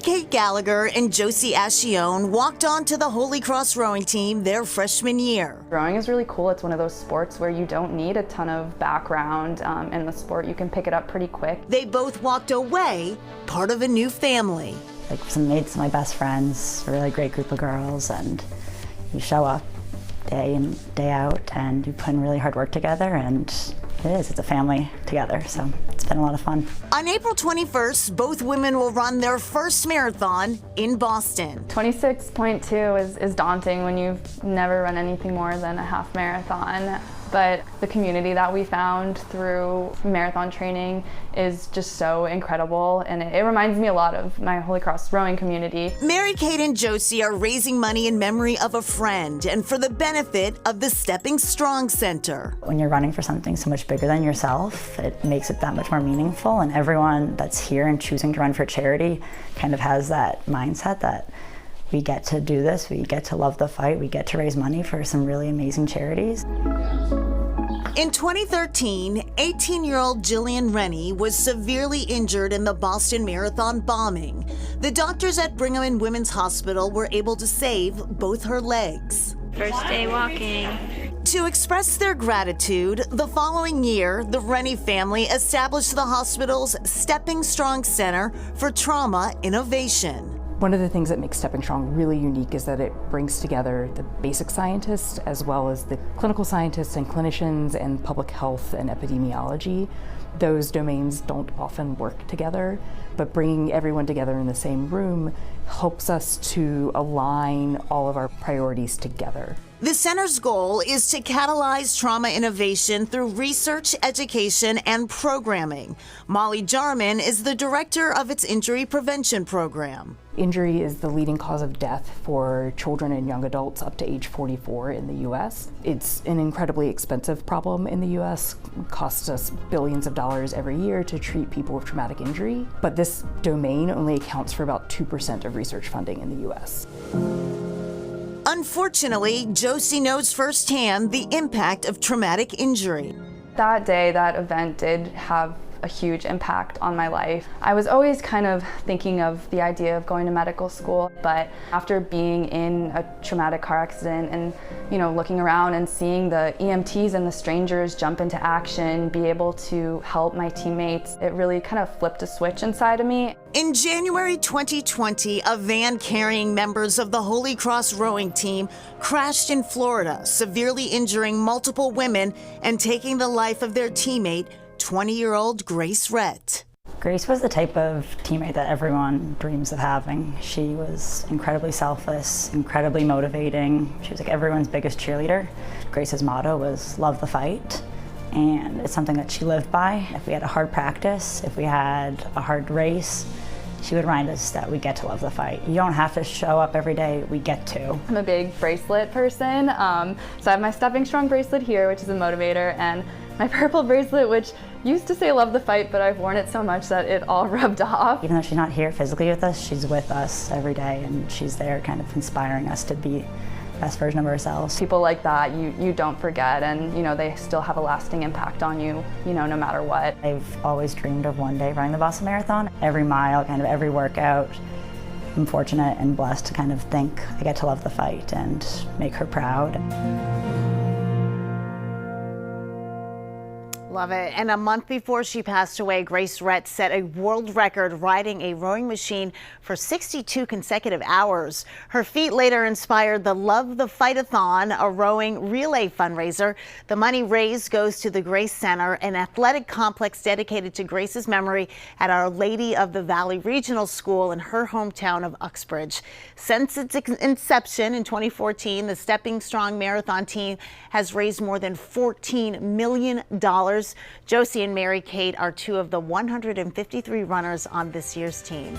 Mary-Kate Gallagher and Josie Ascione walked on to the Holy Cross rowing team their freshman year. Rowing is really cool. It's one of those sports where you don't need a ton of background in the sport. You can pick it up pretty quick. They both walked away part of a new family. Like made some of my best friends, a really great group of girls, and you show up day in, day out, and you put in really hard work together, and it's a family together, so it's been a lot of fun. On April 21st, both women will run their first marathon in Boston. 26.2 is daunting when you've never run anything more than a half marathon. But the community that we found through marathon training is just so incredible, and it reminds me a lot of my Holy Cross rowing community. Mary-Kate and Josie are raising money in memory of a friend and for the benefit of the Stepping Strong Center. When you're running for something so much bigger than yourself, it makes it that much more meaningful, and everyone that's here and choosing to run for charity kind of has that mindset that we get to do this, we get to love the fight, we get to raise money for some really amazing charities. In 2013, 18-year-old Jillian Rennie was severely injured in the Boston Marathon bombing. The doctors at Brigham and Women's Hospital were able to save both her legs. First day walking. To express their gratitude, the following year, the Rennie family established the hospital's Stepping Strong Center for Trauma Innovation. One of the things that makes Stepping Strong really unique is that it brings together the basic scientists as well as the clinical scientists and clinicians and public health and epidemiology. Those domains don't often work together, but bringing everyone together in the same room helps us to align all of our priorities together. The center's goal is to catalyze trauma innovation through research, education, and programming. Molly Jarman is the director of its injury prevention program. Injury is the leading cause of death for children and young adults up to age 44 in the US. It's an incredibly expensive problem in the US. It costs us billions of dollars every year to treat people with traumatic injury, but this domain only accounts for about 2% of research funding in the US. Unfortunately, Josie knows firsthand the impact of traumatic injury. That day, that event did have a huge impact on my life. I was always kind of thinking of the idea of going to medical school, but after being in a traumatic car accident and looking around and seeing the EMTs and the strangers jump into action, be able to help my teammates, it really kind of flipped a switch inside of me. In January 2020, a van carrying members of the Holy Cross rowing team crashed in Florida, severely injuring multiple women and taking the life of their teammate, 20-year-old Grace Rett. Grace was the type of teammate that everyone dreams of having. She was incredibly selfless, incredibly motivating. She was like everyone's biggest cheerleader. Grace's motto was love the fight, and it's something that she lived by. If we had a hard practice, if we had a hard race, she would remind us that we get to love the fight. You don't have to show up every day, we get to. I'm a big bracelet person, so I have my Stepping Strong bracelet here, which is a motivator, and my purple bracelet, which used to say love the fight, but I've worn it so much that it all rubbed off. Even though she's not here physically with us, she's with us every day, and she's there kind of inspiring us to be the best version of ourselves. People like that you don't forget, and they still have a lasting impact on you, no matter what. I've always dreamed of one day running the Boston Marathon. Every mile, kind of every workout, I'm fortunate and blessed to kind of think I get to love the fight and make her proud. Love it. And a month before she passed away, Grace Rett set a world record riding a rowing machine for 62 consecutive hours. Her feat later inspired the Love the Fight-a-thon, a rowing relay fundraiser. The money raised goes to the Grace Center, an athletic complex dedicated to Grace's memory at Our Lady of the Valley Regional School in her hometown of Uxbridge. Since its inception in 2014, the Stepping Strong Marathon team has raised more than $14 million. Josie and Mary-Kate are two of the 153 runners on this year's team.